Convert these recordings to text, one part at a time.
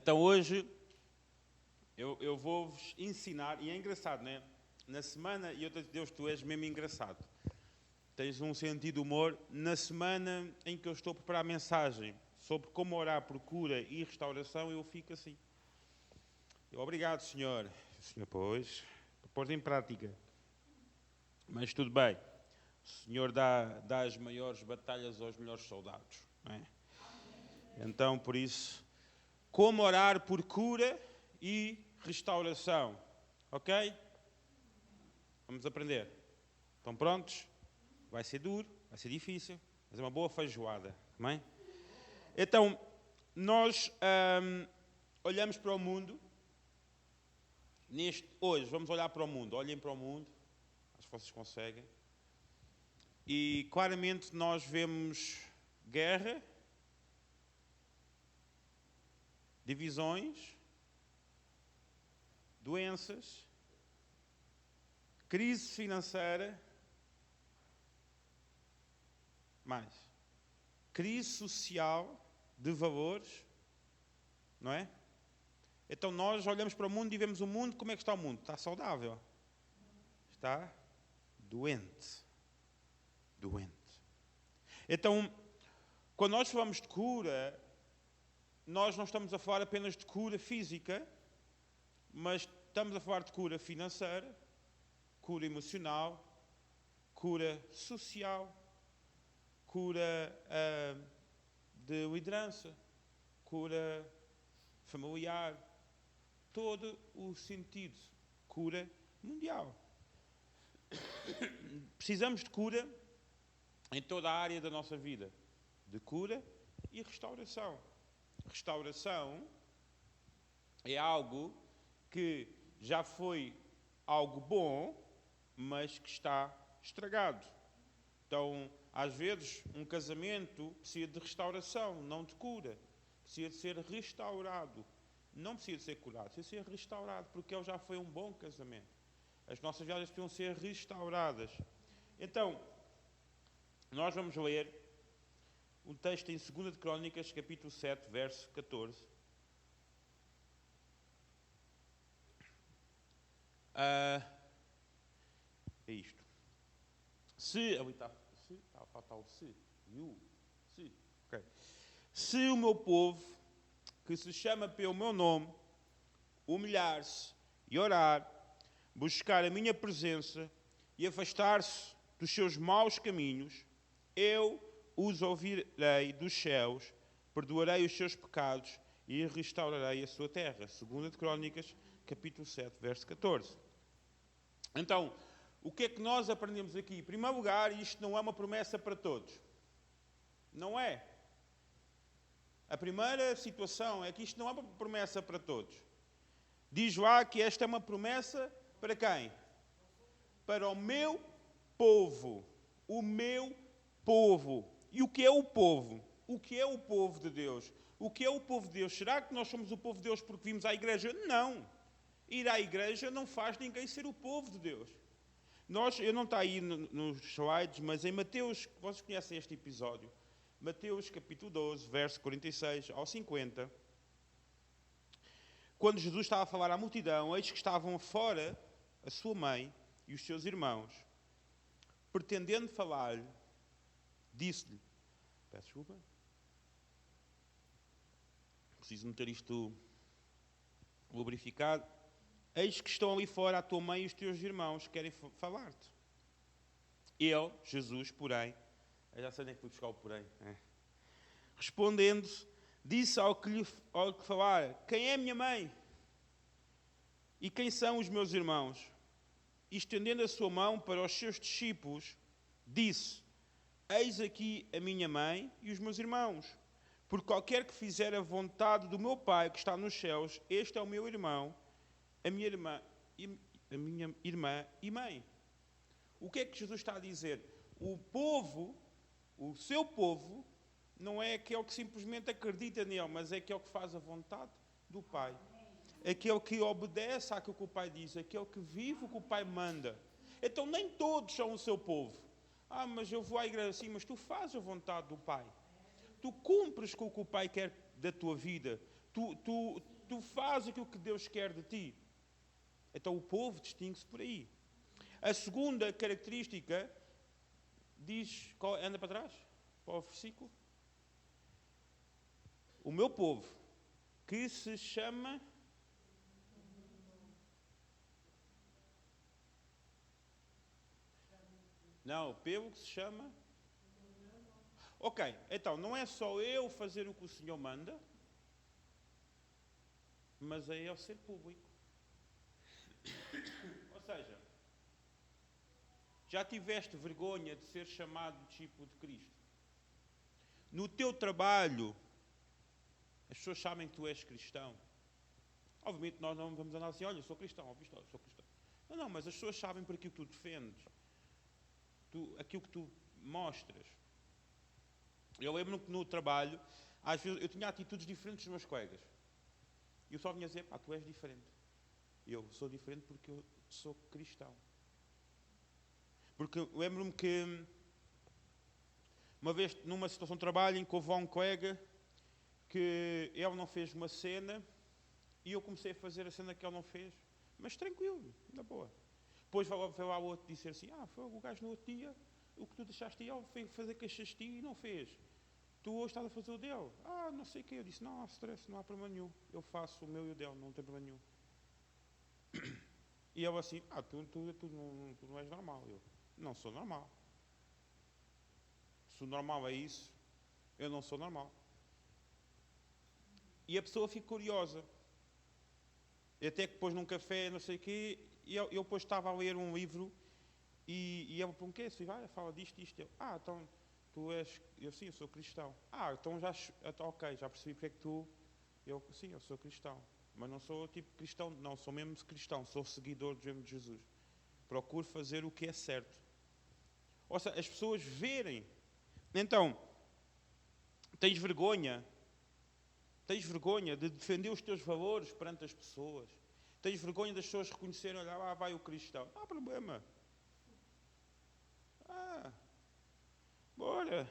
Então hoje eu vou-vos ensinar, e é engraçado, né? Na semana, e eu te digo, Deus, tu és mesmo engraçado. Tens um sentido de humor. Na semana em que eu estou a preparar a mensagem sobre como orar por cura e restauração, eu fico assim. Obrigado, Senhor. Senhor, pois, para pôr em prática. Mas tudo bem. O Senhor dá as maiores batalhas aos melhores soldados. Não é? Então, por isso, como orar por cura e restauração. Ok? Vamos aprender. Estão prontos? Vai ser duro, vai ser difícil, mas é uma boa feijoada. Amém? Então, nós olhamos para o mundo. Hoje, vamos olhar para o mundo. Olhem para o mundo. Acho que vocês conseguem. E, claramente, nós vemos guerra, divisões, doenças, crise financeira, mais crise social de valores, não é? Então nós olhamos para o mundo e vemos o mundo, como é que está o mundo? Está saudável? Está doente. Doente. Então, quando nós falamos de cura, nós não estamos a falar apenas de cura física, mas estamos a falar de cura financeira, cura emocional, cura social, cura de liderança, cura familiar, todo o sentido, cura mundial. Precisamos de cura em toda a área da nossa vida, de cura e restauração. Restauração é algo que já foi algo bom, mas que está estragado. Então, às vezes, um casamento precisa de restauração, não de cura. Precisa de ser restaurado. Não precisa de ser curado, precisa de ser restaurado, porque ele já foi um bom casamento. As nossas vidas precisam ser restauradas. Então, nós vamos ler um texto em 2 de Crônicas, capítulo 7, verso 14. É isto. Se o meu povo, que se chama pelo meu nome, humilhar-se e orar, buscar a minha presença e afastar-se dos seus maus caminhos, eu os ouvirei dos céus, perdoarei os seus pecados e restaurarei a sua terra. 2 de Crônicas, capítulo 7, verso 14. Então, o que é que nós aprendemos aqui? Em primeiro lugar, isto não é uma promessa para todos. Não é. A primeira situação é que isto não é uma promessa para todos. Diz lá que esta é uma promessa para quem? Para o meu povo. O meu povo. E o que é o povo? O que é o povo de Deus? O que é o povo de Deus? Será que nós somos o povo de Deus porque vimos à igreja? Não. Ir à igreja não faz ninguém ser o povo de Deus. Eu não está aí nos slides, mas em Mateus, vocês conhecem este episódio, Mateus capítulo 12, verso 46 ao 50, quando Jesus estava a falar à multidão, eis que estavam fora a sua mãe e os seus irmãos, pretendendo falar-lhe, disse-lhe, peço desculpa, preciso meter isto lubrificado, eis que estão ali fora a tua mãe e os teus irmãos, querem falar-te. Ele, Jesus, porém, eu já sei nem que fui buscar o porém. Respondendo, disse ao que lhe falara, quem é minha mãe? E quem são os meus irmãos? E estendendo a sua mão para os seus discípulos, disse, eis aqui a minha mãe e os meus irmãos. Por qualquer que fizer a vontade do meu Pai que está nos céus, este é o meu irmão, a minha irmã e mãe. O que é que Jesus está a dizer? O povo, o seu povo, não é aquele que simplesmente acredita nele, mas é aquele que faz a vontade do Pai. Aquele que obedece àquilo que o Pai diz, aquele que vive o que o Pai manda. Então nem todos são o seu povo. Mas eu vou à igreja assim, mas tu fazes a vontade do Pai. Tu cumpres com o que o Pai quer da tua vida. tu fazes aquilo que Deus quer de ti. Então o povo distingue-se por aí. A segunda característica diz, anda para trás, para o versículo. O meu povo, que se chama... Não, o povo que se chama... Ok, então não é só eu fazer o que o Senhor manda, mas é eu ser público. Ou seja, já tiveste vergonha de ser chamado discípulo de Cristo? No teu trabalho, as pessoas sabem que tu és cristão. Obviamente nós não vamos andar assim, olha, eu sou cristão, eu sou cristão. Não, mas as pessoas sabem por aquilo que tu defendes, aquilo que tu mostras. Eu lembro-me que no trabalho, às vezes eu tinha atitudes diferentes dos meus colegas. E eu só vinha dizer, tu és diferente. Eu sou diferente porque eu sou cristão. Porque eu lembro-me que uma vez, numa situação de trabalho, em que houve um colega que ele não fez uma cena e eu comecei a fazer a cena que ele não fez, mas tranquilo, na boa. Depois foi lá o outro dizer assim, foi o gajo no outro dia, o que tu deixaste ele foi fazer queixas e não fez. Tu hoje estás a fazer o dele. Não sei o quê. Eu disse, não há stress, não há problema nenhum. Eu faço o meu e o dele, não tem problema nenhum. E ele assim, tu não és normal. Eu, não sou normal. Se o normal é isso, eu não sou normal. E a pessoa fica curiosa. E até que depois num café, não sei o quê, e eu depois estava a ler um livro e ele perguntou, o quê? Fala disto, isto. Eu, então tu és... Eu, sim, eu sou cristão. Então ok, já percebi porque é que tu... Eu, sim, eu sou cristão. Mas não sou tipo cristão, não, sou mesmo cristão, sou seguidor de Jesus. Procuro fazer o que é certo. Ou seja, as pessoas verem. Então, tens vergonha de defender os teus valores perante as pessoas. Tens vergonha das pessoas reconhecerem, olha, lá vai o cristão. Não há problema. Bora.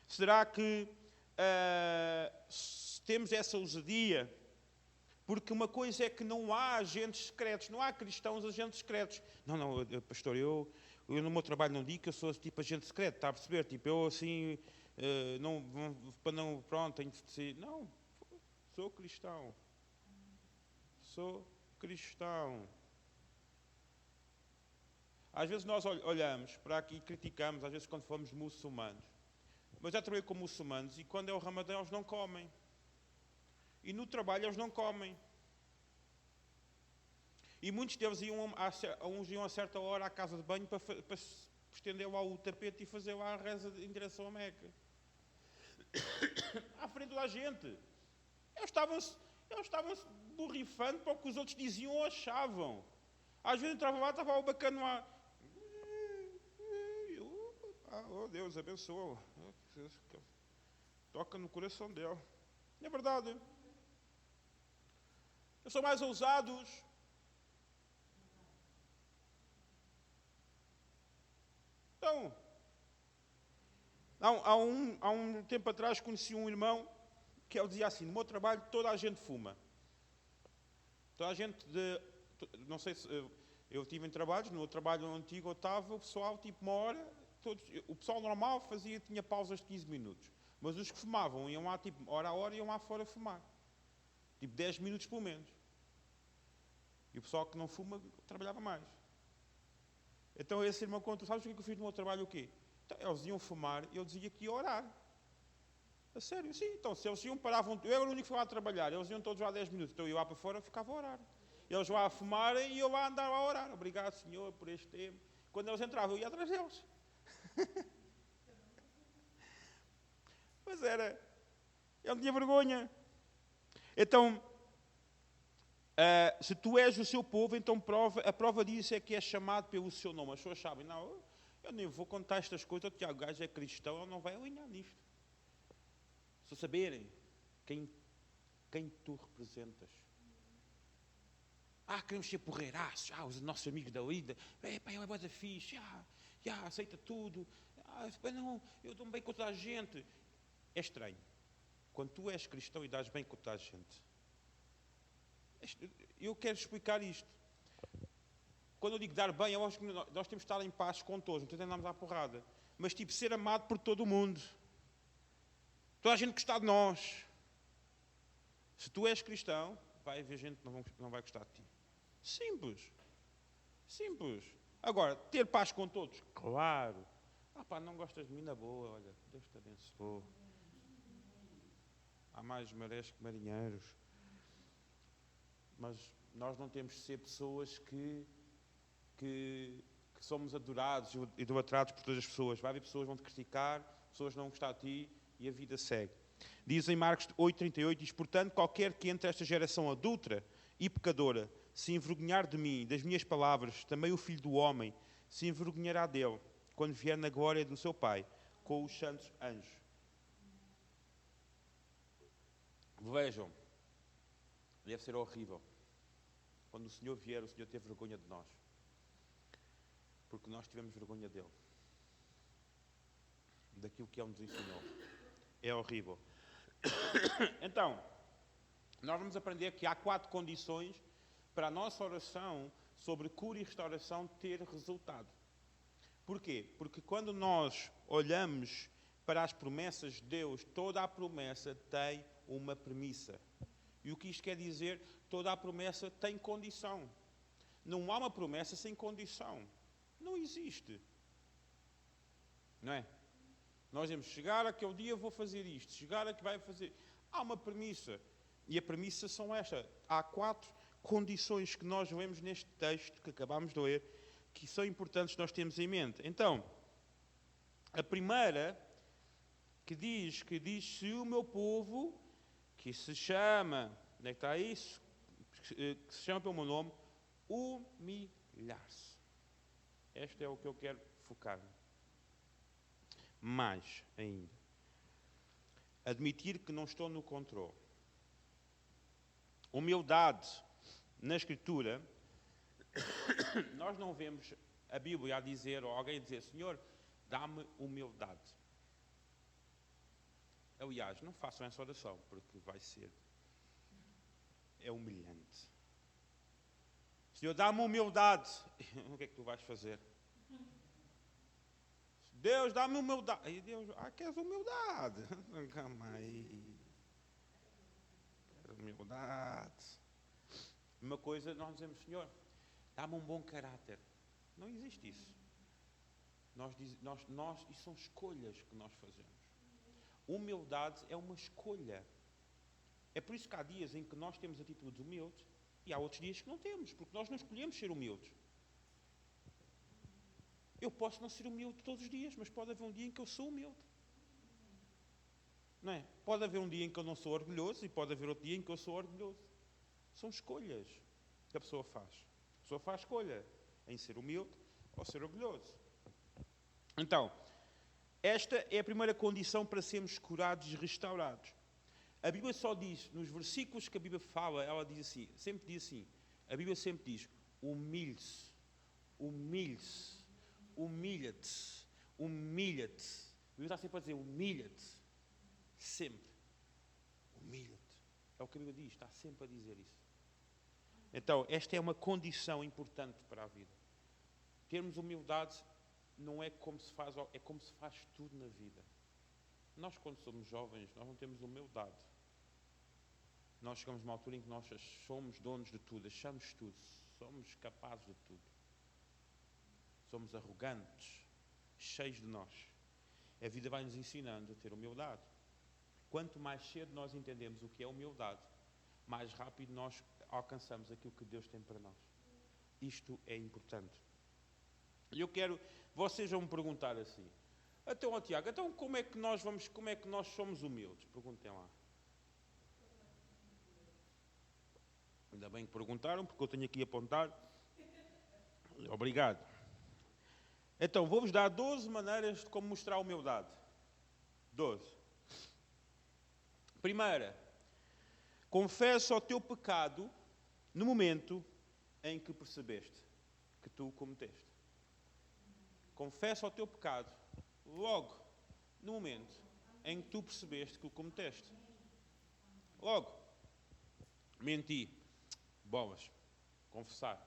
Será que temos essa ousadia? Porque uma coisa é que não há agentes secretos, não há cristãos agentes secretos. Não, pastor, eu no meu trabalho não digo que eu sou tipo agente secreto, está a perceber? Tipo, eu assim, pronto, tenho de ser. Não, sou cristão. Sou cristão. Às vezes nós olhamos para aqui e criticamos, às vezes quando formos muçulmanos. Mas já trabalhei com muçulmanos e quando é o Ramadão eles não comem. E no trabalho eles não comem. E muitos deles iam a certa hora à casa de banho para estender lá o tapete e fazer lá a reza em direção à Meca. À frente da gente. Eles estavam-se borrifando para o que os outros diziam ou achavam. Às vezes entrava lá, estava o bacana lá. Oh Deus, abençoa. Toca no coração dele. É verdade. Eles são mais ousados. Então, há um tempo atrás conheci um irmão que ele dizia assim, no meu trabalho toda a gente fuma. Toda a gente não sei se... Eu estive em trabalhos, no trabalho antigo eu estava, o pessoal tipo uma hora, o pessoal normal tinha pausas de 15 minutos. Mas os que fumavam iam lá tipo hora a hora, iam lá fora fumar. Tipo 10 minutos pelo menos. E o pessoal que não fuma trabalhava mais. Então esse irmão conta, sabes o que eu fiz no meu trabalho o quê? Então, eles iam fumar e eu dizia que ia orar. A sério, sim. Então se eles iam paravam, eu era o único que foi lá trabalhar, eles iam todos lá 10 minutos, então eu ia lá para fora e ficava a orar. Eles lá a fumarem e eu lá andava a orar. Obrigado, Senhor, por este tempo. Quando eles entravam, eu ia atrás deles. Mas eu não tinha vergonha. Então, se tu és o seu povo, então a prova disso é que é chamado pelo seu nome. As pessoas sabem, não, eu nem vou contar estas coisas, o Tiago Gajo é cristão, ele não vai alinhar nisto. Se saberem quem tu representas. Queremos ser porreiraços, os nossos amigos da lida, ele é boa da fixe, aceita tudo, não, eu dou-me bem com toda a gente. É estranho. Quando tu és cristão e dás bem com toda a gente, Eu quero explicar isto. Quando eu digo dar bem, eu acho que nós temos de estar em paz com todos, não temos de andarmos à porrada. Mas tipo, ser amado por todo o mundo. Toda a gente gostar de nós. Se tu és cristão, vai haver gente que não vai gostar de ti. Simples. Simples. Agora, ter paz com todos, claro. Não gostas de mim na boa, olha, Deus te abençoe. Há mais marés que marinheiros. Mas nós não temos de ser pessoas que somos adorados e idolatrados por todas as pessoas. Vai haver pessoas que vão te criticar, pessoas que não vão gostar de ti e a vida segue. Diz em Marcos 8,38, diz, portanto, qualquer que entre esta geração adúltera e pecadora se envergonhar de mim, das minhas palavras, também o Filho do Homem se envergonhará dele, quando vier na glória do seu Pai, com os santos anjos. Vejam, deve ser horrível. Quando o Senhor vier, o Senhor teve vergonha de nós. Porque nós tivemos vergonha dele. Daquilo que ele nos ensinou. É horrível. Então, nós vamos aprender que há 4 condições para a nossa oração sobre cura e restauração ter resultado. Porquê? Porque quando nós olhamos para as promessas de Deus, toda a promessa tem uma premissa. E o que isto quer dizer? Toda a promessa tem condição. Não há uma promessa sem condição. Não existe. Não é? Nós temos que chegar aquele dia, vou fazer isto. Chegar a que vai fazer. Há uma premissa. E a premissa são estas. Há 4 condições que nós vemos neste texto que acabámos de ler, que são importantes nós termos em mente. Então, a primeira que diz se o meu povo, que se chama, onde é que está isso? Que se chama pelo meu nome, humilhar-se. Este é o que eu quero focar. Mais ainda. Admitir que não estou no controle. Humildade na Escritura, nós não vemos a Bíblia a dizer, ou alguém a dizer, Senhor, dá-me humildade. Aliás, não façam essa oração, porque vai ser. É humilhante. Senhor, dá-me humildade. O que é que tu vais fazer? Deus, dá-me humildade. Aí Deus, queres humildade? Calma aí. Quero humildade. Uma coisa, nós dizemos, Senhor, dá-me um bom caráter. Não existe isso. Isso são escolhas que nós fazemos. Humildade é uma escolha. É por isso que há dias em que nós temos atitudes humildes e há outros dias que não temos, porque nós não escolhemos ser humildes. Eu posso não ser humilde todos os dias, mas pode haver um dia em que eu sou humilde. Não é? Pode haver um dia em que eu não sou orgulhoso e pode haver outro dia em que eu sou orgulhoso. São escolhas que a pessoa faz. A pessoa faz escolha em ser humilde ou ser orgulhoso. Então, esta é a primeira condição para sermos curados e restaurados. A Bíblia só diz, nos versículos que a Bíblia fala, ela diz assim, sempre diz assim, a Bíblia sempre diz, humilhe-se, humilhe-se, humilha-te, humilha-te. A Bíblia está sempre a dizer, humilha-te, sempre, humilha-te. É o que a Bíblia diz, está sempre a dizer isso. Então, esta é uma condição importante para a vida. Termos humildade não é como se faz, é como se faz tudo na vida. Nós, quando somos jovens, nós não temos humildade. Nós chegamos a uma altura em que nós somos donos de tudo, achamos tudo, somos capazes de tudo. Somos arrogantes, cheios de nós. A vida vai nos ensinando a ter humildade. Quanto mais cedo nós entendemos o que é humildade, mais rápido nós alcançamos aquilo que Deus tem para nós. Isto é importante. E eu quero, vocês vão me perguntar assim, então, Tiago, então como é que nós somos humildes? Perguntem lá. Ainda bem que perguntaram, porque eu tenho aqui a apontar. Obrigado. Então, vou-vos dar 12 maneiras de como mostrar humildade. 12. Primeira, confessa o teu pecado no momento em que percebeste que tu o cometeste. Confessa o teu pecado logo no momento em que tu percebeste que o cometeste. Logo. Menti. Bolas. Confessar.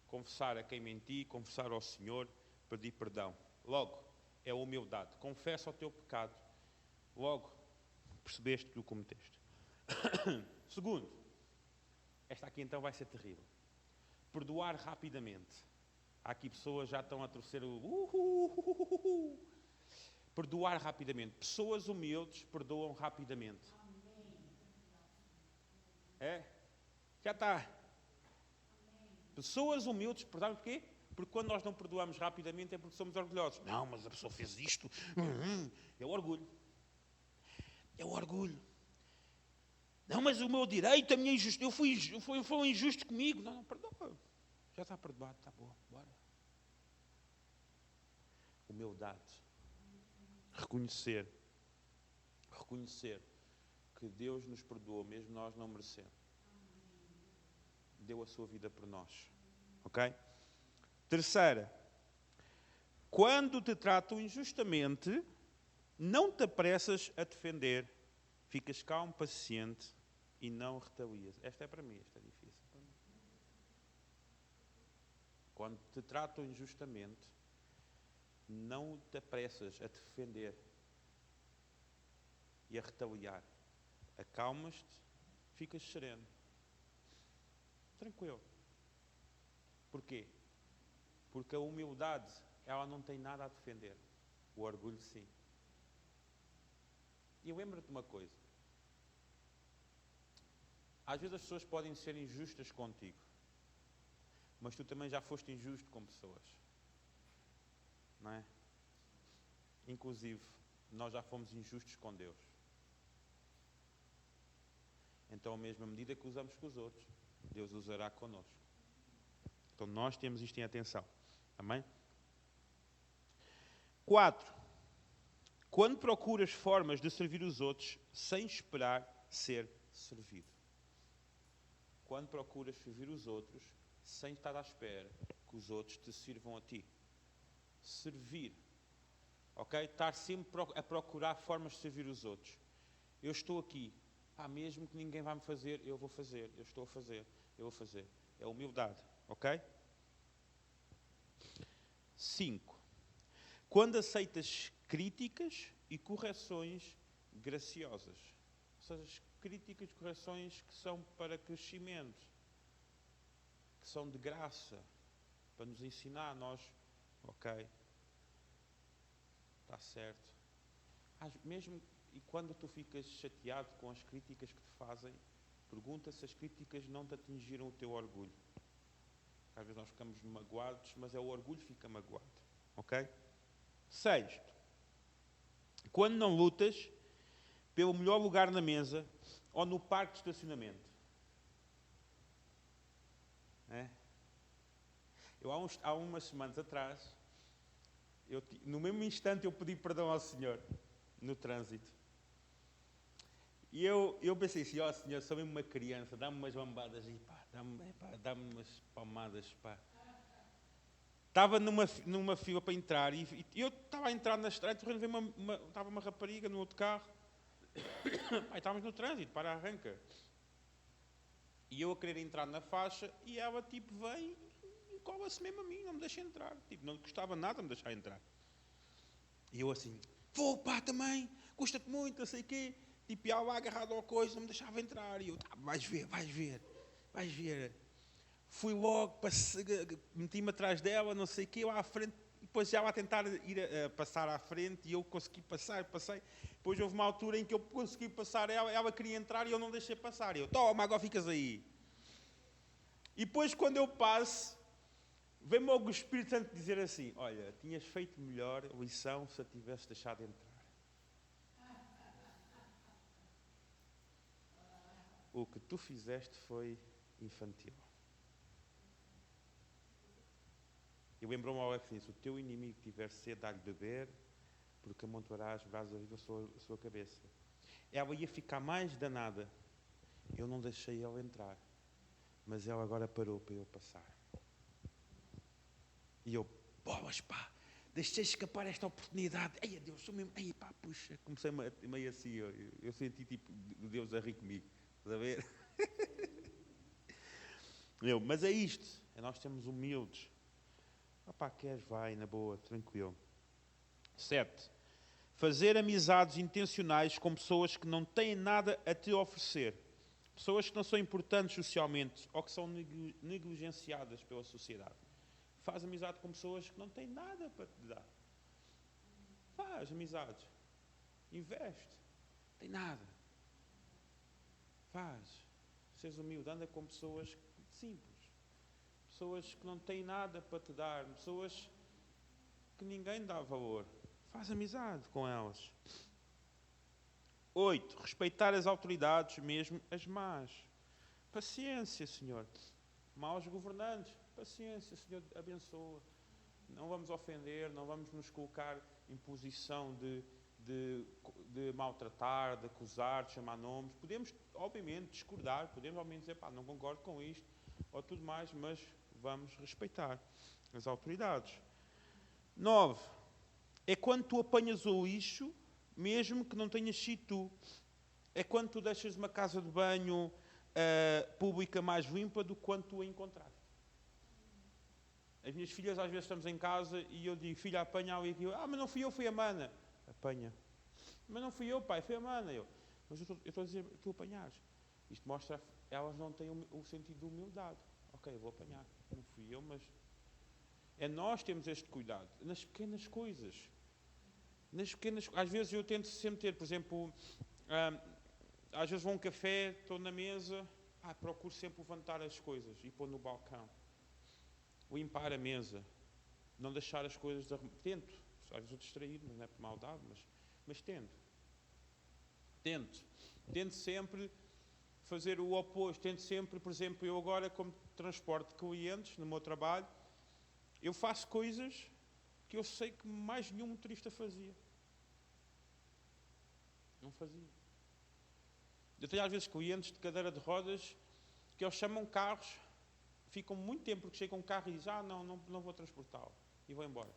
Confessar a quem menti, confessar ao Senhor, pedir perdão. Logo, é humildade. Confessa o teu pecado. Logo, percebeste que o cometeste. Segundo, esta aqui então vai ser terrível. Perdoar rapidamente. Há aqui pessoas que já estão a torcer o... Perdoar rapidamente. Pessoas humildes perdoam rapidamente. É? Já está. Pessoas humildes perdoam porquê? Porque quando nós não perdoamos rapidamente é porque somos orgulhosos. Não, mas a pessoa fez isto. É o orgulho. É o orgulho. Não, mas o meu direito, a minha injustiça, foi injusto comigo. Não, perdoa. Já está perdoado, está bom, bora. Humildade. Reconhecer que Deus nos perdoou, mesmo nós não merecendo. Deu a sua vida por nós. Ok? Terceira, quando te tratam injustamente, não te apressas a defender. Ficas calmo, paciente e não retalias. Esta é para mim, esta é difícil para mim. Quando te tratam injustamente, não te apressas a defender e a retaliar. Acalmas-te, ficas sereno. Tranquilo. Porquê? Porque a humildade, ela não tem nada a defender. O orgulho, sim. E lembra-te de uma coisa. Às vezes as pessoas podem ser injustas contigo. Mas tu também já foste injusto com pessoas. Não é? Inclusive, nós já fomos injustos com Deus. Então, a mesma medida que usamos com os outros, Deus usará connosco. Então, nós temos isto em atenção. Amém? 4. Quando procuras formas de servir os outros sem esperar ser servido. Quando procuras servir os outros sem estar à espera que os outros te sirvam a ti. Servir. Ok? Estar sempre a procurar formas de servir os outros. Eu estou aqui. Mesmo que ninguém vai me fazer, eu vou fazer. Eu estou a fazer. Eu vou fazer. É humildade. Ok? 5. Quando aceitas críticas e correções graciosas. Ou seja, críticas e correções que são para crescimento. Que são de graça. Para nos ensinar a nós. Ok? Está certo. Mesmo e quando tu ficas chateado com as críticas que te fazem, pergunta se as críticas não te atingiram o teu orgulho. Às vezes nós ficamos magoados, mas é o orgulho que fica magoado. Ok? 6. Quando não lutas pelo melhor lugar na mesa ou no parque de estacionamento. É? Há umas semanas atrás, no mesmo instante eu pedi perdão ao Senhor, no trânsito. E eu pensei assim, Senhor, sou mesmo uma criança, dá-me umas lambadas e dá-me umas palmadas, pá. Estava numa fila para entrar e eu estava a entrar na estrada, estava uma rapariga no outro carro. Estávamos no trânsito, para arranca. E eu a querer entrar na faixa e ela vem e cola-se mesmo a mim, não me deixa entrar. Não lhe custava nada me deixar entrar. E eu assim, vou pá também, custa-te muito, não sei o quê. E ela agarrado ao coisa, não me deixava entrar. E eu, vais ver. Fui logo, meti-me atrás dela, não sei o quê, lá à frente. Depois ela a tentar ir a passar à frente e eu consegui passei. Depois houve uma altura em que eu consegui passar ela queria entrar e eu não deixei passar. E eu, toma, agora ficas aí. E depois quando eu passo, vem-me logo o Espírito Santo dizer assim, olha, tinhas feito melhor a lição se a tivesse deixado entrar. O que tu fizeste foi infantil. E lembrou-me ao assim, se o teu inimigo tiver sede, dá-lhe beber, porque amontoarás brasas vivas a sua cabeça. Ela ia ficar mais danada. Eu não deixei ela entrar. Mas ela agora parou para eu passar. E eu, bolas pá, deixei escapar esta oportunidade. Ai, Deus, sou mesmo, ai pá, puxa. Comecei meio assim, eu senti tipo Deus a rir comigo. Estás a ver? Mas é isto. É nós sermos humildes. Queres? Vai, na boa, tranquilo. 7. Fazer amizades intencionais com pessoas que não têm nada a te oferecer. Pessoas que não são importantes socialmente ou que são negligenciadas pela sociedade. Faz amizade com pessoas que não têm nada para te dar. Faz amizades. Investe. Não tem nada. Faz. Seres humilde. Anda com pessoas simples. Pessoas que não têm nada para te dar. Pessoas que ninguém dá valor. Faz amizade com elas. 8. Respeitar as autoridades, mesmo as más. Paciência, Senhor. Maus governantes. Paciência, Senhor, abençoa. Não vamos ofender, não vamos nos colocar em posição de maltratar, de acusar, de chamar nomes. Podemos, obviamente, discordar, podemos, obviamente, dizer, não concordo com isto, ou tudo mais, mas vamos respeitar as autoridades. 9. É quando tu apanhas o lixo, mesmo que não tenhas sido tu. É quando tu deixas uma casa de banho pública mais limpa do que quando tu a encontraste. As minhas filhas, às vezes, estamos em casa e eu digo, filha, apanha ali aquilo. Mas não fui eu, foi a mana. Apanha. Mas não fui eu, pai, foi a mana. Mas eu estou a dizer, tu apanhares. Isto mostra, elas não têm o sentido de humildade. Ok, eu vou apanhar. Não fui eu, mas... É nós temos este cuidado. Nas pequenas coisas. Às vezes eu tento sempre ter, por exemplo, às vezes vou a um café, estou na mesa, procuro sempre levantar as coisas e pôr no balcão. Limpar a mesa, não deixar as coisas... Tento, às vezes estou distraído, mas não é por maldade, mas tento. Tento sempre fazer o oposto, tento sempre, por exemplo, eu agora como transporte de clientes no meu trabalho, eu faço coisas que eu sei que mais nenhum motorista fazia. Não fazia. Eu tenho às vezes clientes de cadeira de rodas que eles chamam carros, ficam muito tempo porque chegam um carro e dizem, não vou transportá-lo. E vou embora.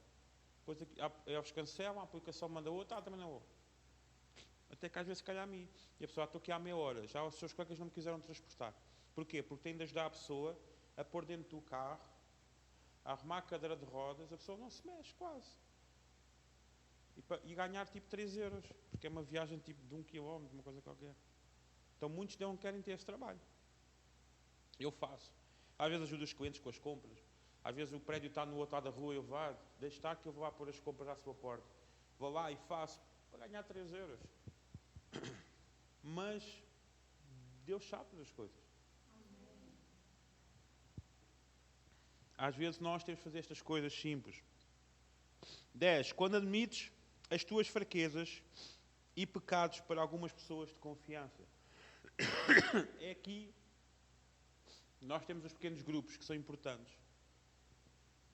Depois eles cancelam, a aplicação manda outra, também não vou. Até que às vezes calha a mim. E a pessoa, estou aqui há meia hora, já os seus colegas não me quiseram transportar. Porquê? Porque tem de ajudar a pessoa a pôr dentro do carro, a arrumar a cadeira de rodas, a pessoa não se mexe quase. E ganhar tipo 3 euros, porque é uma viagem tipo de 1 quilómetro, uma coisa qualquer. Então muitos não querem ter esse trabalho. Eu faço. Às vezes ajudo os clientes com as compras. Às vezes o prédio está no outro lado da rua, eu vou, deixa estar que eu vou lá pôr as compras à sua porta. Vou lá e faço para ganhar 3 euros. Mas Deus sabe das coisas. Às vezes nós temos de fazer estas coisas simples. 10. Quando admites as tuas fraquezas e pecados para algumas pessoas de confiança. É aqui nós temos os pequenos grupos que são importantes.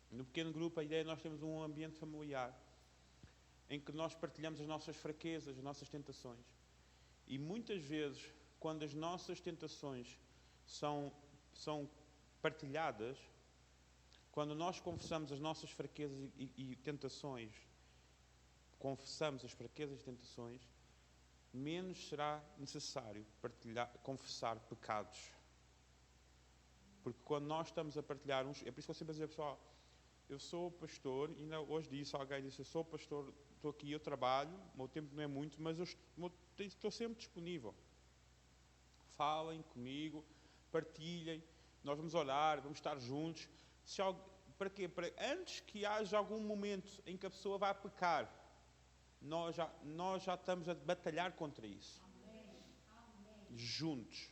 No pequeno grupo a ideia é nós temos um ambiente familiar em que nós partilhamos as nossas fraquezas, as nossas tentações. E muitas vezes, quando as nossas tentações são partilhadas, quando nós confessamos as nossas fraquezas e tentações, confessamos as fraquezas e tentações, menos será necessário confessar pecados. Porque quando nós estamos a partilhar uns... É por isso que eu sempre dizer, pessoal, eu sou pastor, e ainda hoje disse, alguém disse, eu sou pastor, estou aqui, eu trabalho, o meu tempo não é muito, mas eu estou sempre disponível. Falem comigo, partilhem, nós vamos orar, vamos estar juntos. Para quê? Antes que haja algum momento em que a pessoa vá pecar, nós já estamos a batalhar contra isso. Amém. Juntos.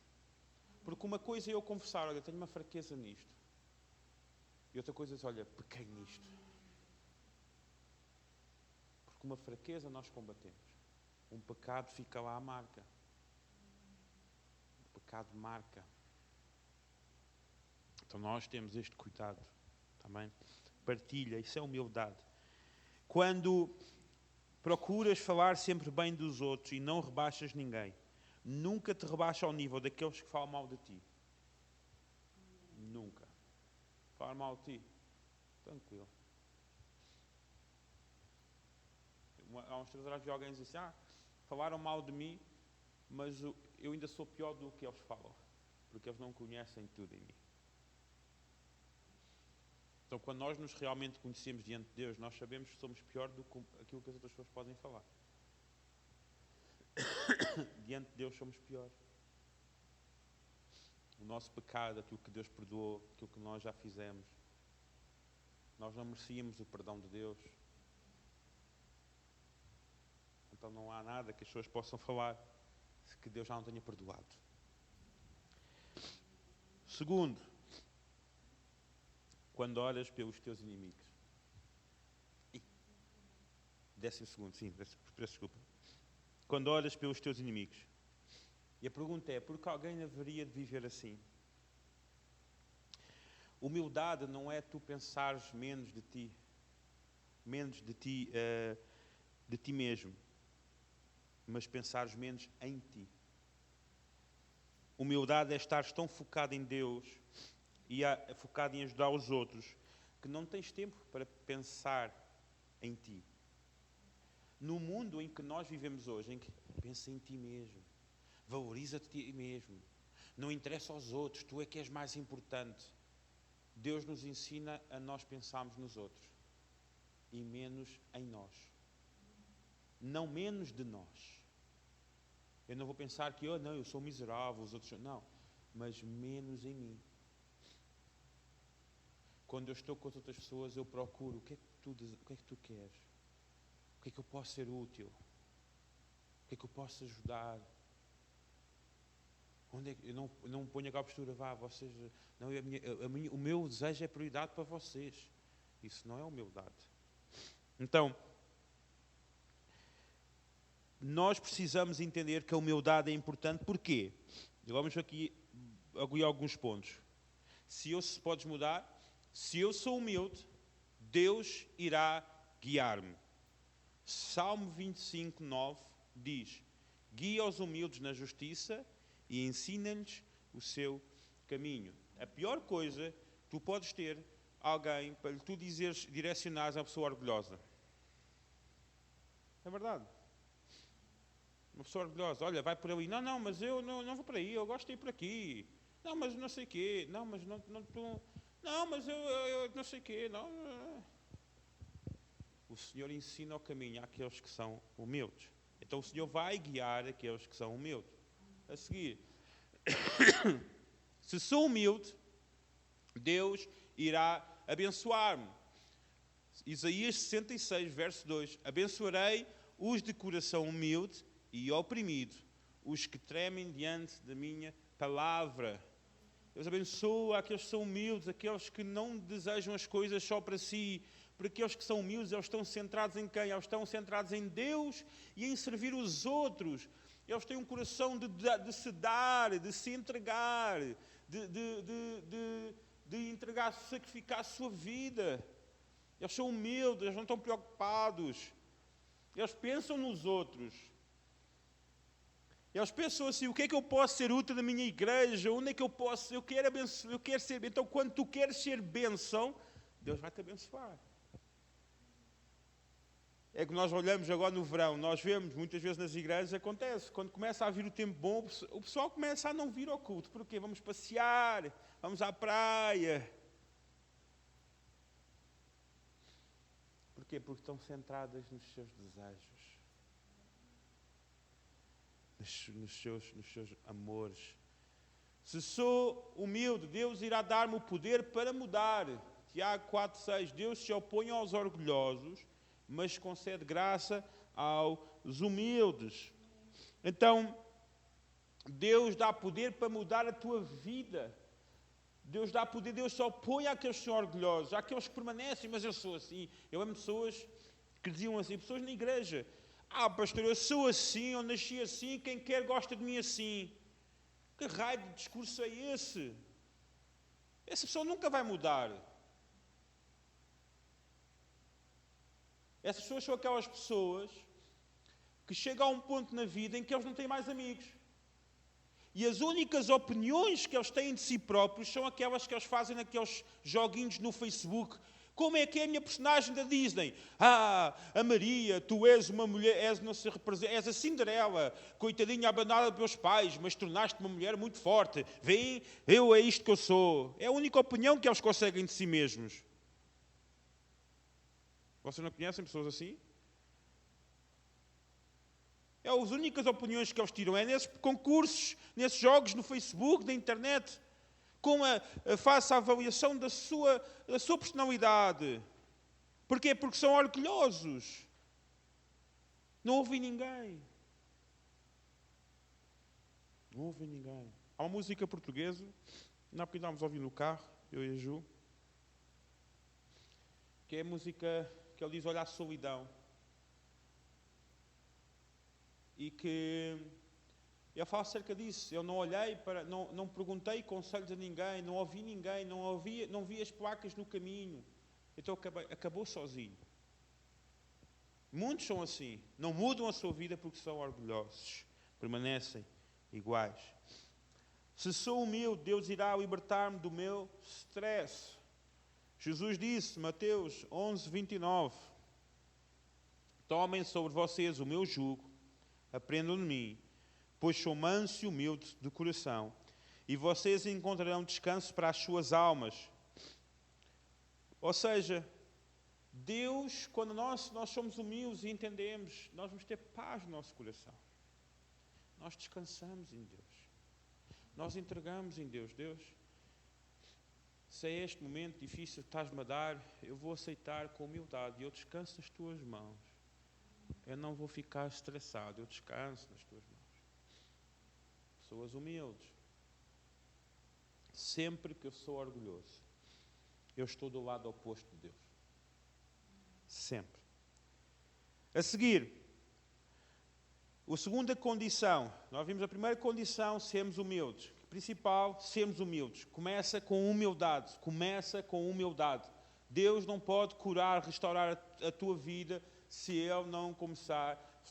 Porque uma coisa é eu confessar, olha, tenho uma fraqueza nisto. E outra coisa é, olha, pequei nisto. Porque uma fraqueza nós combatemos. Um pecado fica lá à marca. O pecado marca. Então nós temos este cuidado. Também. Partilha, isso é humildade. Quando procuras falar sempre bem dos outros e não rebaixas ninguém, nunca te rebaixa ao nível daqueles que falam mal de ti. Nunca. Falar mal de ti. Tranquilo. Há uns 3 horas vi alguém dizer assim, falaram mal de mim, mas eu ainda sou pior do que eles falam. Porque eles não conhecem tudo em mim. Então, quando nós nos realmente conhecemos diante de Deus, nós sabemos que somos pior do que aquilo que as outras pessoas podem falar. Diante de Deus somos piores. O nosso pecado, aquilo que Deus perdoou, aquilo que nós já fizemos, nós não merecíamos o perdão de Deus. Então não há nada que as pessoas possam falar que Deus já não tenha perdoado. Segundo, quando oras pelos teus inimigos. 12º, sim, peço desculpa. Quando oras pelos teus inimigos. E a pergunta é, por que alguém haveria de viver assim? Humildade não é tu pensares menos de ti mesmo, mas pensares menos em ti. Humildade é estares tão focado em Deus e focado em ajudar os outros, que não tens tempo para pensar em ti. No mundo em que nós vivemos hoje, em que pensa em ti mesmo, valoriza-te ti mesmo, não interessa aos outros, tu é que és mais importante. Deus nos ensina a nós pensarmos nos outros e menos em nós. Não menos de nós. Eu não vou pensar que eu sou miserável, os outros não, mas menos em mim. Quando eu estou com as outras pessoas, eu procuro o que é que tu queres? O que é que eu posso ser útil? O que é que eu posso ajudar? Onde é que, eu não ponho aquela postura, vocês, não, o meu desejo é prioridade para vocês. Isso não é humildade. Então, nós precisamos entender que a humildade é importante. Porquê? Vamos aqui alguns pontos. Podes mudar? Se eu sou humilde, Deus irá guiar-me. Salmo 25, 9 diz: guia os humildes na justiça e ensina-lhes o seu caminho. A pior coisa, tu podes ter alguém para tu direcionares a uma pessoa orgulhosa. É verdade. Uma pessoa orgulhosa, olha, vai por ali. Não, mas eu não vou por aí, eu gosto de ir por aqui. Não, mas não sei o quê. Não, mas não, mas eu não sei o quê. Não. O Senhor ensina o caminho àqueles que são humildes. Então o Senhor vai guiar aqueles que são humildes. A seguir, se sou humilde, Deus irá abençoar-me. Isaías 66, verso 2. Abençoarei os de coração humilde e oprimido, os que tremem diante da minha palavra. Deus abençoa aqueles que são humildes, aqueles que não desejam as coisas só para si. Porque aqueles que são humildes, eles estão centrados em quem? Eles estão centrados em Deus e em servir os outros. Eles têm um coração de se dar, de se entregar, de entregar, sacrificar a sua vida. Eles são humildes, eles não estão preocupados. Eles pensam nos outros. Eles pensam assim, o que é que eu posso ser útil na minha igreja? Onde é que eu posso? Eu quero ser. Então, quando tu queres ser bênção, Deus vai te abençoar. É que nós olhamos agora no verão, nós vemos, muitas vezes nas igrejas acontece, quando começa a vir o tempo bom, o pessoal começa a não vir ao culto. Porquê? Vamos passear, vamos à praia. Porquê? Porque estão centradas nos seus desejos, nos seus amores. Se sou humilde, Deus irá dar-me o poder para mudar. Tiago 4,6, Deus se opõe aos orgulhosos, mas concede graça aos humildes. Então, Deus dá poder para mudar a tua vida. Deus dá poder, Deus só opõe àqueles que são orgulhosos, àqueles que permanecem, mas eu sou assim. Eu amo pessoas que diziam assim, pessoas na igreja, pastor, eu sou assim, eu nasci assim, quem quer gosta de mim assim. Que raio de discurso é esse? Essa pessoa nunca vai mudar. Essas pessoas são aquelas pessoas que chegam a um ponto na vida em que eles não têm mais amigos. E as únicas opiniões que eles têm de si próprios são aquelas que eles fazem naqueles joguinhos no Facebook. Como é que é a minha personagem da Disney? A Maria, tu és uma mulher, és a Cinderela, coitadinha abandonada pelos pais, mas tornaste uma mulher muito forte. Vem, é isto que eu sou. É a única opinião que eles conseguem de si mesmos. Vocês não conhecem pessoas assim? É as únicas opiniões que eles tiram. É nesses concursos, nesses jogos no Facebook, na internet. Faça a avaliação da sua personalidade. Porquê? Porque são orgulhosos. Não ouvem ninguém. Não ouvem ninguém. Há uma música portuguesa, na porque estávamos a ouvir no carro, eu e a Ju, que é a música que ele diz, olha a solidão. E que eu falo acerca disso. Eu não olhei não perguntei conselhos a ninguém, não ouvi ninguém, não vi as placas no caminho. Então acabou sozinho. Muitos são assim, não mudam a sua vida porque são orgulhosos, permanecem iguais. Se sou humilde, Deus irá libertar-me do meu stress. Jesus disse, Mateus 11, 29, tomem sobre vocês o meu jugo, aprendam de mim, pois sou manso e humilde de coração, e vocês encontrarão descanso para as suas almas. Ou seja, Deus, quando nós somos humildes e entendemos, nós vamos ter paz no nosso coração. Nós descansamos em Deus. Nós entregamos em Deus. Deus, se é este momento difícil que estás-me a dar, eu vou aceitar com humildade e eu descanso nas tuas mãos. Eu não vou ficar estressado, eu descanso nas tuas mãos. Pessoas humildes. Sempre que eu sou orgulhoso, eu estou do lado oposto de Deus. Sempre. A seguir, a segunda condição. Nós vimos a primeira condição, sermos humildes. Principal, sermos humildes. Começa com humildade. Começa com humildade. Deus não pode curar, restaurar a tua vida se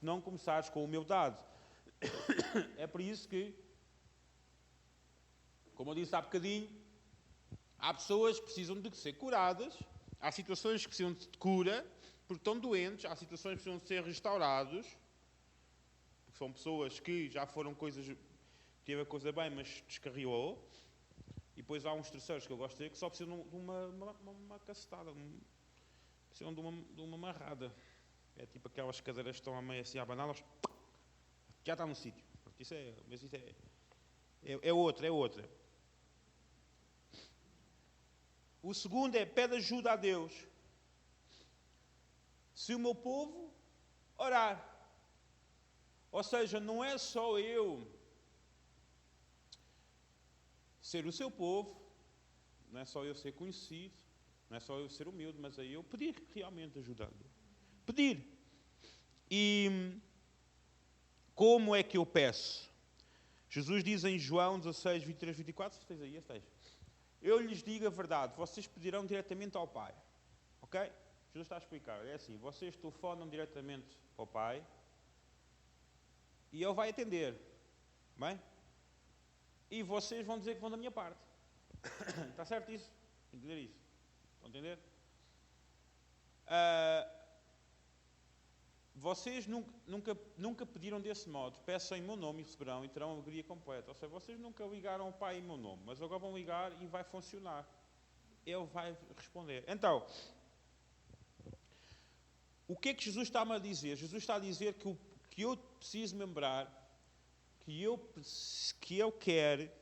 não começares com humildade. É por isso que, como eu disse há bocadinho, há pessoas que precisam de ser curadas, há situações que precisam de cura, porque estão doentes, há situações que precisam de ser restaurados, porque são pessoas que já foram teve a coisa bem, mas descarriou. E depois há uns terceiros que eu gosto de dizer que só precisam de uma cacetada, precisam de uma marrada. É tipo aquelas cadeiras que estão a meio assim a abaná-las, já está no sítio. Mas isso é outra. O segundo é, pede ajuda a Deus. Se o meu povo orar. Ou seja, não é só eu ser o seu povo, não é só eu ser conhecido, não é só eu ser humilde, mas é eu pedir realmente ajuda a Deus. Pedir. E como é que eu peço? Jesus diz em João 16, 23, 24, se tens aí, eu lhes digo a verdade, vocês pedirão diretamente ao Pai. Ok? Jesus está a explicar, é assim, vocês telefonam diretamente ao Pai e Ele vai atender. Bem? E vocês vão dizer que vão da minha parte. Está certo isso? Entender isso? Estão a entender? Vocês nunca pediram desse modo. Peçam em meu nome e receberão e terão alegria completa. Ou seja, vocês nunca ligaram ao Pai em meu nome, mas agora vão ligar e vai funcionar. Ele vai responder. Então, o que é que Jesus está-me a dizer? Jesus está a dizer que eu preciso lembrar, que Ele quer,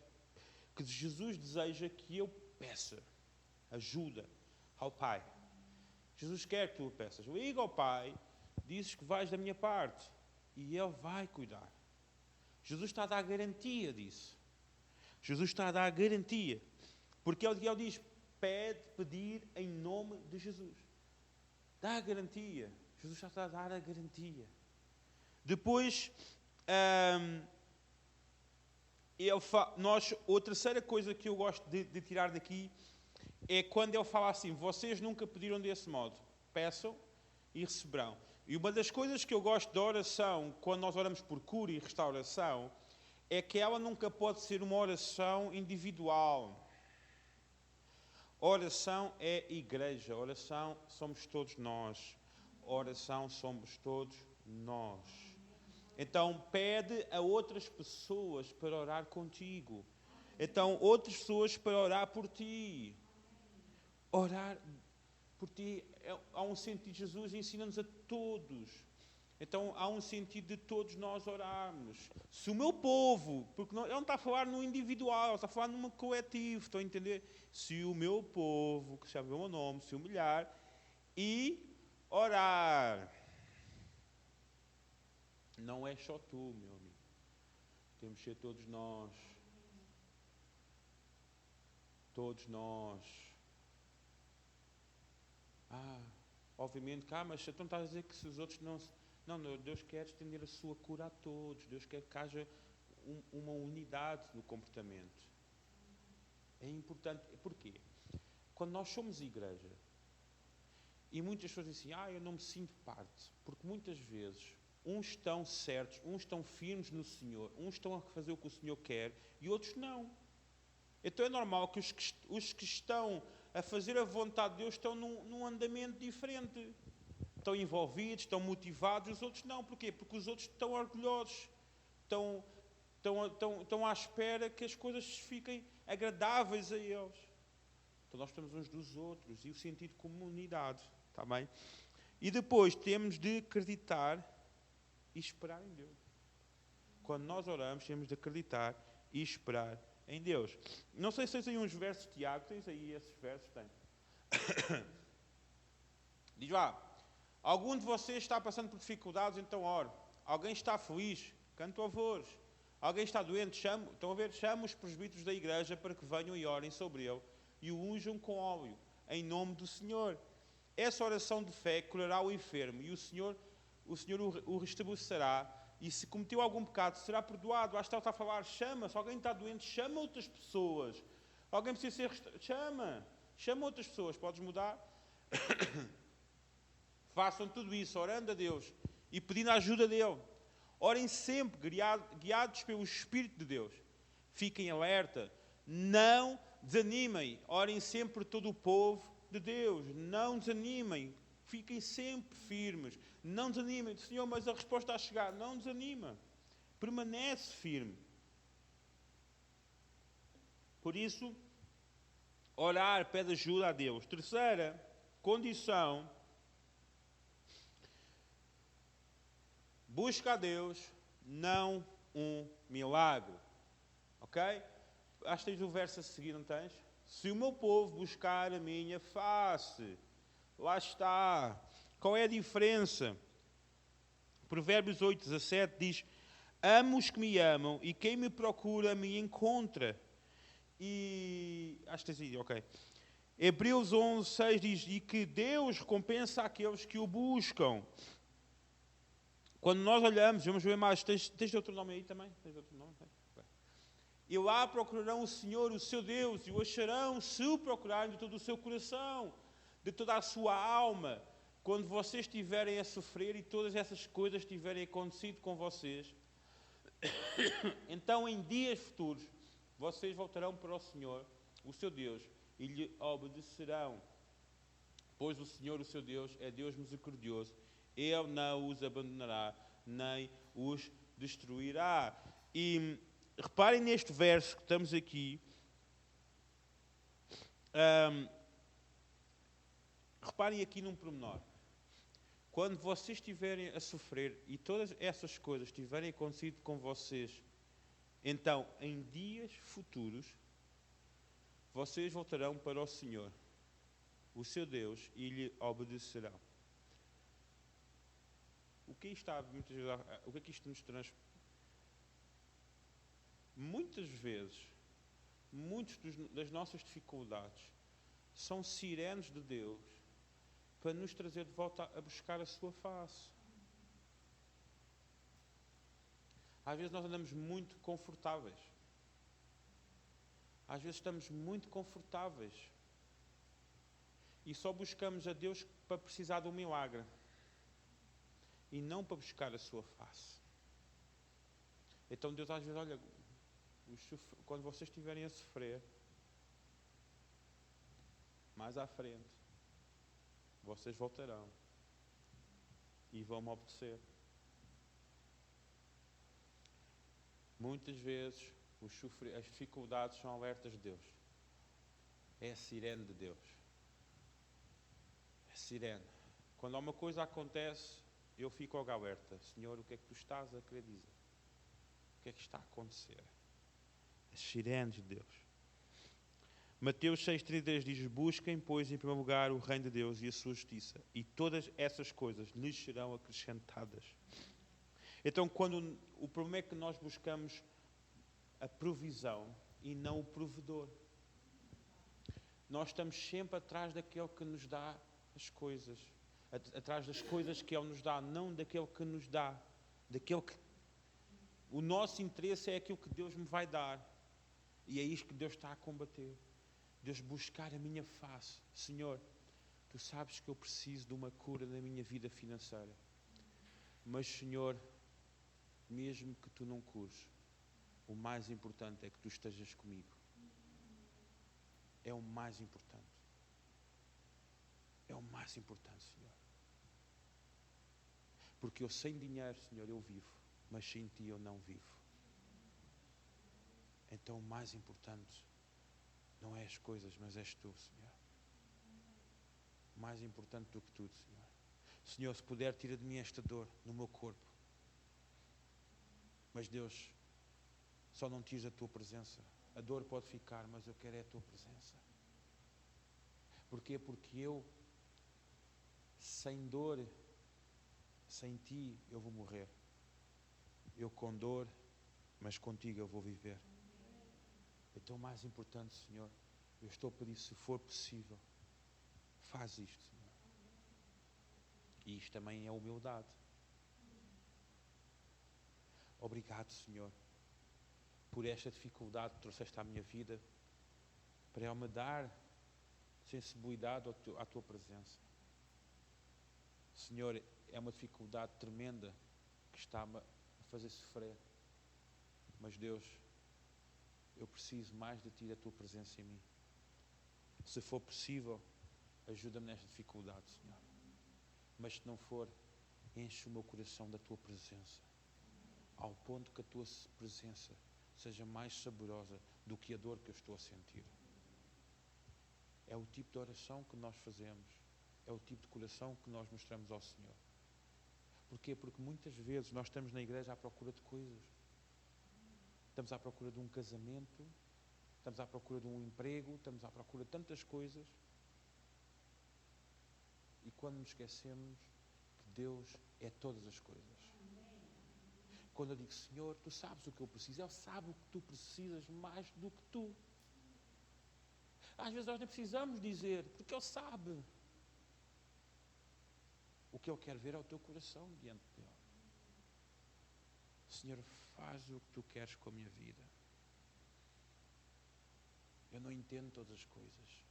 que Jesus deseja que eu peça ajuda ao Pai. Jesus quer que tu o peças. Liga ao Pai, dizes que vais da minha parte e Ele vai cuidar. Jesus está a dar garantia disso. Jesus está a dar garantia. Porque Ele diz, pedir em nome de Jesus. Dá a garantia. Jesus está a dar a garantia. Depois, a terceira coisa que eu gosto de tirar daqui é quando ele fala assim, vocês nunca pediram desse modo. Peçam e receberão. E uma das coisas que eu gosto da oração, quando nós oramos por cura e restauração, é que ela nunca pode ser uma oração individual. Oração é igreja, oração somos todos nós. Oração somos todos nós. Então, pede a outras pessoas para orar contigo. Então, outras pessoas para orar por ti. Orar Porque há um sentido, Jesus ensina-nos a todos. Então há um sentido de todos nós orarmos. Se o meu povo, porque ele não está a falar no individual, ele está a falar num coletivo, estão a entender? Se o meu povo, que sabe o meu nome, se humilhar e orar. Não é só tu, meu amigo. Temos que ser todos nós. Todos nós. Obviamente, mas então estás a dizer que se os outros não... Não, Deus quer estender a sua cura a todos. Deus quer que haja uma unidade no comportamento. É importante. Porquê? Quando nós somos igreja, e muitas pessoas dizem assim, eu não me sinto parte. Porque muitas vezes, uns estão certos, uns estão firmes no Senhor, uns estão a fazer o que o Senhor quer, e outros não. Então é normal que os que estão a fazer a vontade de Deus estão num andamento diferente. Estão envolvidos, estão motivados, os outros não. Porquê? Porque os outros estão orgulhosos. Estão à espera que as coisas fiquem agradáveis a eles. Então nós estamos uns dos outros. E o sentido de comunidade. Está bem? E depois temos de acreditar e esperar em Deus. Quando nós oramos, temos de acreditar e esperar em Deus. Não sei se tens aí uns versos de Tiago. Tens aí esses versos? Tem. Diz lá. Algum de vocês está passando por dificuldades, então ore. Alguém está feliz, cante louvores. Alguém está doente, chama os presbíteros da igreja para que venham e orem sobre ele e o unjam com óleo, em nome do Senhor. Essa oração de fé curará o enfermo e o Senhor o restabelecerá. E se cometeu algum pecado, será perdoado. Está a falar, chama. Se alguém está doente, chama outras pessoas. Alguém precisa ser restaurado, chama outras pessoas. Podes mudar? Façam tudo isso, orando a Deus e pedindo a ajuda dEle. Orem sempre, guiados pelo Espírito de Deus. Fiquem alerta, não desanimem. Orem sempre por todo o povo de Deus. Não desanimem, fiquem sempre firmes. Não desanimem. Senhor, mas a resposta está a chegar. Não desanima. Permanece firme. Por isso, orar pede ajuda a Deus. Terceira condição... Busca a Deus, não um milagre. Ok? Acho que tens o verso a seguir, não tens? Se o meu povo buscar a minha face. Lá está. Qual é a diferença? Provérbios 8:17 diz: amo os que me amam e quem me procura me encontra. E... acho que tens aí, ok. Hebreus 11:6 diz: e que Deus recompensa aqueles que o buscam. Quando nós olhamos, vamos ver mais, tens outro nome aí também? Tens outro nome? Okay. E lá procurarão o Senhor, o seu Deus, e o acharão se o procurarem de todo o seu coração, de toda a sua alma. Quando vocês estiverem a sofrer e todas essas coisas tiverem acontecido com vocês, então em dias futuros, vocês voltarão para o Senhor, o seu Deus, e lhe obedecerão. Pois o Senhor, o seu Deus, é Deus misericordioso. Ele não os abandonará, nem os destruirá. E reparem neste verso que estamos aqui. Reparem aqui num pormenor. Quando vocês estiverem a sofrer e todas essas coisas tiverem acontecido com vocês, então, em dias futuros, vocês voltarão para o Senhor, o seu Deus, e lhe obedecerão. O que é que isto nos traz? Muitas vezes, das nossas dificuldades são sirenes de Deus para nos trazer de volta a buscar a sua face. Às vezes nós andamos muito confortáveis. Às vezes estamos muito confortáveis. E só buscamos a Deus para precisar de um milagre. E não para buscar a sua face. Então Deus às vezes, olha, quando vocês estiverem a sofrer, mais à frente, vocês voltarão e vão me obedecer. Muitas vezes as dificuldades são alertas de Deus. É a sirene de Deus. Sirene. Quando alguma coisa acontece, eu fico logo alerta. Senhor, o que é que tu estás a querer dizer? O que é que está a acontecer? As sirenes de Deus. Mateus 6,33 diz: busquem, pois, em primeiro lugar o reino de Deus e a sua justiça, e todas essas coisas lhes serão acrescentadas. Então, o problema é que nós buscamos a provisão e não o provedor. Nós estamos sempre atrás daquele que nos dá as coisas, atrás das coisas que Ele nos dá, não daquele que nos dá, daquele que... O nosso interesse é aquilo que Deus me vai dar, e é isto que Deus está a combater. Deus buscar a minha face. Senhor, tu sabes que eu preciso de uma cura na minha vida financeira, mas Senhor, mesmo que tu não cures, o mais importante é que tu estejas comigo. É o mais importante. É o mais importante, Senhor. Porque eu sem dinheiro, Senhor, eu vivo, mas sem ti eu não vivo. Então o mais importante não é as coisas, mas és tu, Senhor. Mais importante do que tudo, Senhor. Senhor, se puder, tira de mim esta dor no meu corpo. Mas Deus, só não tires a tua presença. A dor pode ficar, mas eu quero é a tua presença. Porquê? Porque eu, sem dor, sem ti, eu vou morrer. Eu com dor, mas contigo eu vou viver. Então o mais importante, Senhor, eu estou a pedir, se for possível, faz isto, Senhor. E isto também é humildade. Obrigado, Senhor, por esta dificuldade que trouxeste à minha vida, para Ele me dar sensibilidade à tua presença. Senhor, é uma dificuldade tremenda que está-me a fazer sofrer. Mas Deus, eu preciso mais de ti, da tua presença em mim. Se for possível, ajuda-me nesta dificuldade, Senhor. Mas se não for, enche o meu coração da tua presença, ao ponto que a tua presença seja mais saborosa do que a dor que eu estou a sentir. É o tipo de oração que nós fazemos, é o tipo de coração que nós mostramos ao Senhor. Porquê? Porque muitas vezes nós estamos na igreja à procura de coisas. Estamos à procura de um casamento, estamos à procura de um emprego, estamos à procura de tantas coisas. E quando nos esquecemos que Deus é todas as coisas. Quando eu digo, Senhor, tu sabes o que eu preciso, Ele sabe o que tu precisas mais do que tu. Às vezes nós nem precisamos dizer, porque Ele sabe. O que Ele quer ver é o teu coração diante dEle. Senhor, faz o que tu queres com a minha vida. Eu não entendo todas as coisas.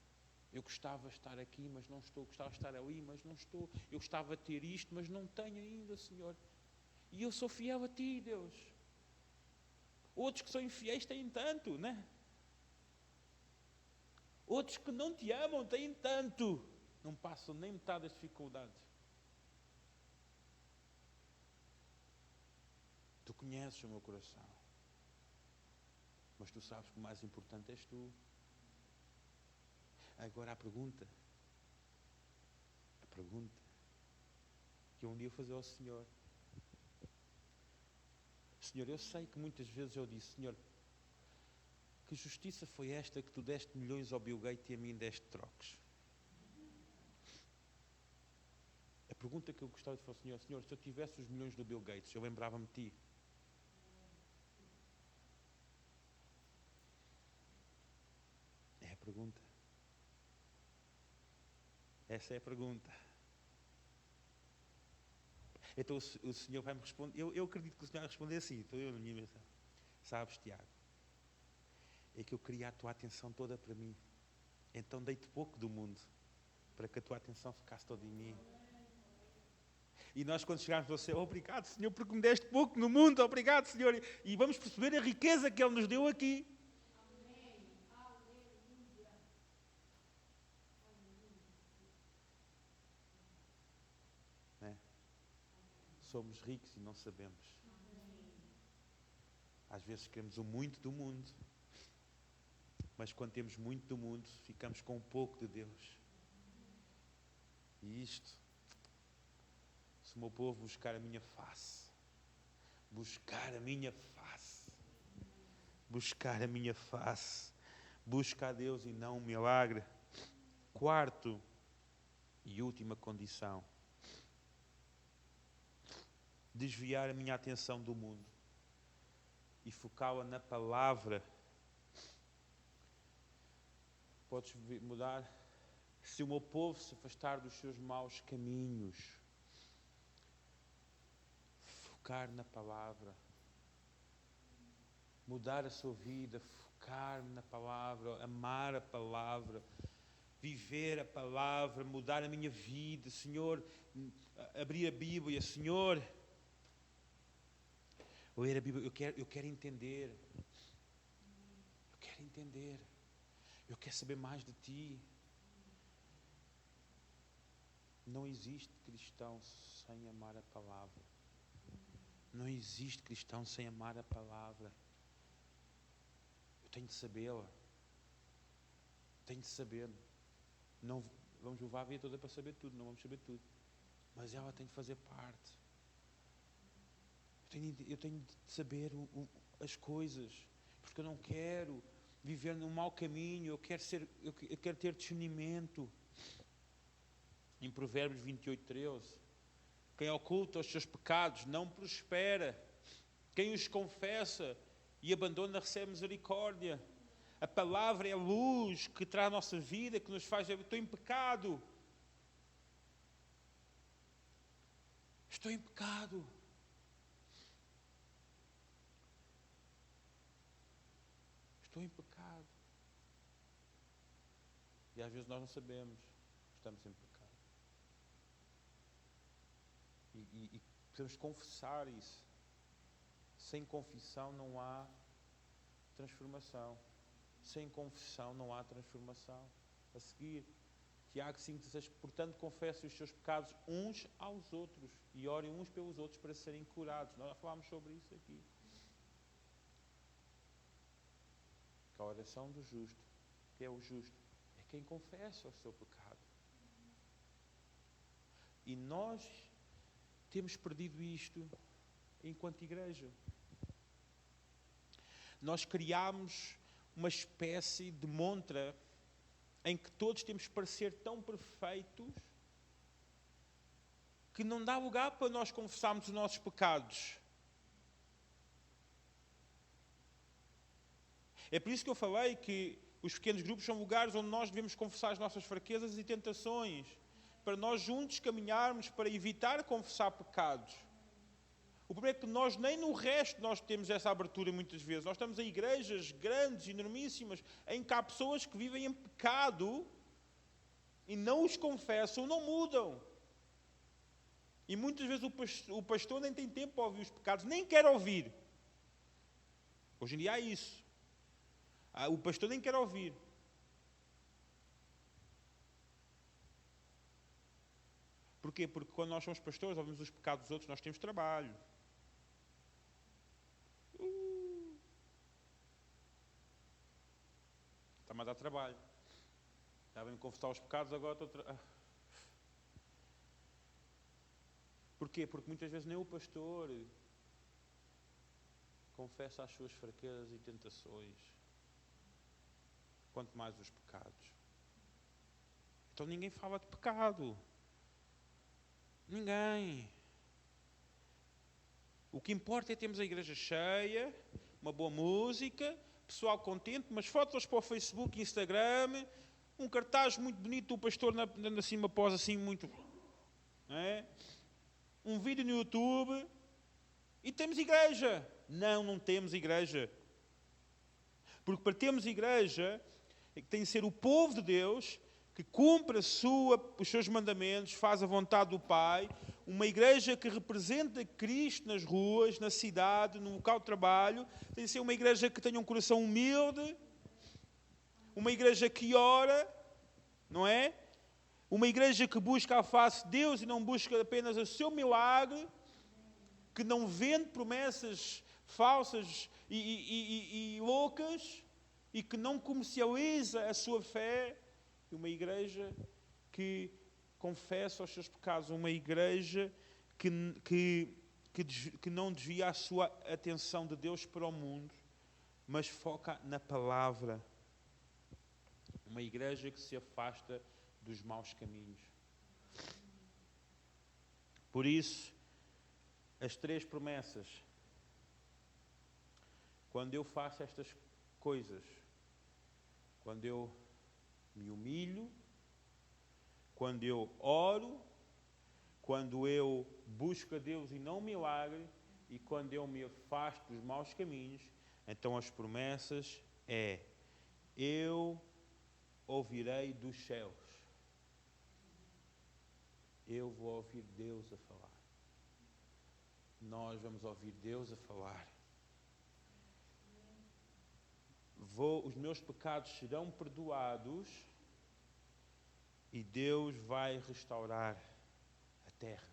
Eu gostava de estar aqui, mas não estou. Eu gostava de estar ali, mas não estou. Eu gostava de ter isto, mas não tenho ainda, Senhor. E eu sou fiel a ti, Deus. Outros que são infiéis têm tanto, né? Outros que não te amam têm tanto. Não passam nem metade das dificuldades. Tu conheces o meu coração. Mas tu sabes que o mais importante és tu. Agora a pergunta que eu um dia vou fazer ao Senhor. Senhor, eu sei que muitas vezes eu disse, Senhor, que justiça foi esta que tu deste milhões ao Bill Gates e a mim deste trocos? A pergunta que eu gostava de fazer ao Senhor, Senhor, se eu tivesse os milhões do Bill Gates, eu lembrava-me de ti. É a pergunta. Essa é a pergunta. Então o Senhor vai me responder. Eu acredito que o Senhor vai responder assim. Estou eu na minha mensagem. Sabes, Tiago, é que eu queria a tua atenção toda para mim. Então dei-te pouco do mundo, para que a tua atenção ficasse toda em mim. E nós, quando chegarmos ao céu, obrigado, Senhor, porque me deste pouco no mundo. Obrigado, Senhor. E vamos perceber a riqueza que Ele nos deu aqui. Né? Somos ricos e não sabemos. Às vezes queremos o muito do mundo, mas quando temos muito do mundo, ficamos com um pouco de Deus. E isto, se o meu povo buscar a minha face, buscar a minha face, buscar a minha face, busca a Deus e não um milagre. Quarto e última condição: desviar a minha atenção do mundo e focá-la na palavra. Podes mudar? Se o meu povo se afastar dos seus maus caminhos, focar na palavra, mudar a sua vida, focar-me na palavra, amar a palavra, viver a palavra, mudar a minha vida, Senhor, abrir a Bíblia, Senhor, ler a Bíblia, eu quero entender, eu quero saber mais de Ti. Não existe cristão sem amar a palavra. Não existe cristão sem amar a palavra. Eu tenho de sabê-la. Tenho de saber. Não vamos levar a vida toda para saber tudo, não vamos saber tudo. Mas ela tem de fazer parte. Eu tenho de saber as coisas, porque eu não quero viver num mau caminho, eu quero ter discernimento. Em Provérbios 28:13, quem oculta os seus pecados não prospera. Quem os confessa e abandona recebe misericórdia. A palavra é a luz que traz a nossa vida, que nos faz... Estou em pecado. Estou em pecado. Estou em pecado. E às vezes nós não sabemos que estamos em pecado. E precisamos confessar isso. Sem confissão não há transformação. Sem confissão não há transformação. A seguir, Tiago 5,16: portanto, confessem os seus pecados uns aos outros e orem uns pelos outros para serem curados. Nós já falámos sobre isso aqui. Que a oração do justo, que é o justo, é quem confessa o seu pecado. E nós temos perdido isto enquanto igreja. Nós criámos uma espécie de montra em que todos temos que parecer tão perfeitos que não dá lugar para nós confessarmos os nossos pecados. É por isso que eu falei que os pequenos grupos são lugares onde nós devemos confessar as nossas fraquezas e tentações, para nós juntos caminharmos para evitar confessar pecados. O problema é que nós nem no resto nós temos essa abertura muitas vezes. Nós estamos em igrejas grandes, enormíssimas, em que há pessoas que vivem em pecado e não os confessam, não mudam. E muitas vezes o pastor nem tem tempo para ouvir os pecados, nem quer ouvir. Hoje em dia há isso. O pastor nem quer ouvir. Porquê? Porque quando nós somos pastores, ouvimos os pecados dos outros, nós temos trabalho. Está-me a dar trabalho. Já vem-me confessar os pecados, agora estou... Porquê? Porque muitas vezes nem o pastor confessa as suas fraquezas e tentações, quanto mais os pecados. Então ninguém fala de pecado. Ninguém. O que importa é termos a igreja cheia, uma boa música, pessoal contente, umas fotos para o Facebook e Instagram, um cartaz muito bonito do pastor na cima pós assim muito... Um vídeo no YouTube e temos igreja. Não temos igreja. Porque para termos igreja, tem de ser o povo de Deus que cumpre os seus mandamentos, faz a vontade do Pai, uma igreja que representa Cristo nas ruas, na cidade, no local de trabalho, tem de ser uma igreja que tenha um coração humilde, uma igreja que ora, não é? Uma igreja que busca a face de Deus e não busca apenas o seu milagre, que não vende promessas falsas e loucas, e que não comercializa a sua fé. Uma igreja que confessa os seus pecados. Uma igreja que não desvia a sua atenção de Deus para o mundo, mas foca na palavra. Uma igreja que se afasta dos maus caminhos. Por isso, as 3 promessas. Quando eu faço estas coisas, quando eu me humilho, quando eu oro, quando eu busco a Deus e não milagre, e quando eu me afasto dos maus caminhos, então as promessas é: eu ouvirei dos céus. Eu vou ouvir Deus a falar. Nós vamos ouvir Deus a falar. Os meus pecados serão perdoados e Deus vai restaurar a terra.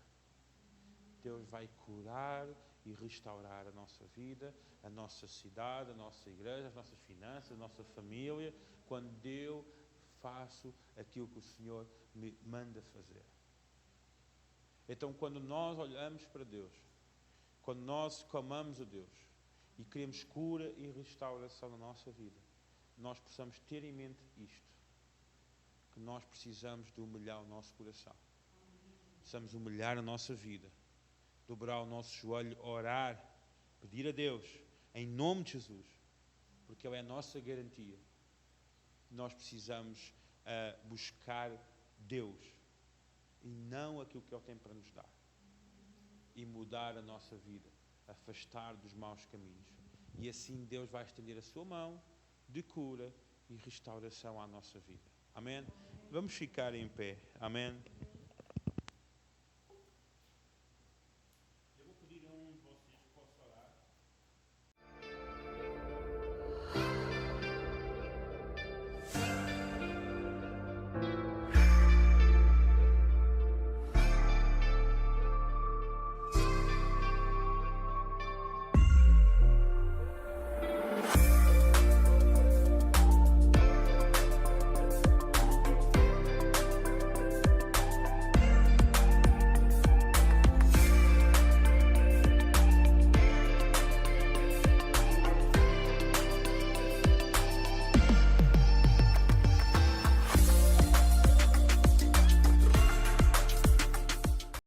Deus vai curar e restaurar a nossa vida, a nossa cidade, a nossa igreja, as nossas finanças, a nossa família, quando eu faço aquilo que o Senhor me manda fazer. Então, quando nós olhamos para Deus, quando nós clamamos a Deus e queremos cura e restauração na nossa vida, nós precisamos ter em mente isto, que nós precisamos de humilhar o nosso coração. Precisamos humilhar a nossa vida, dobrar o nosso joelho, orar, pedir a Deus, em nome de Jesus, porque Ele é a nossa garantia. Nós precisamos buscar Deus e não aquilo que Ele tem para nos dar, e mudar a nossa vida, afastar dos maus caminhos, e assim Deus vai estender a sua mão de cura e restauração à nossa vida. Amém? Vamos ficar em pé. Amém?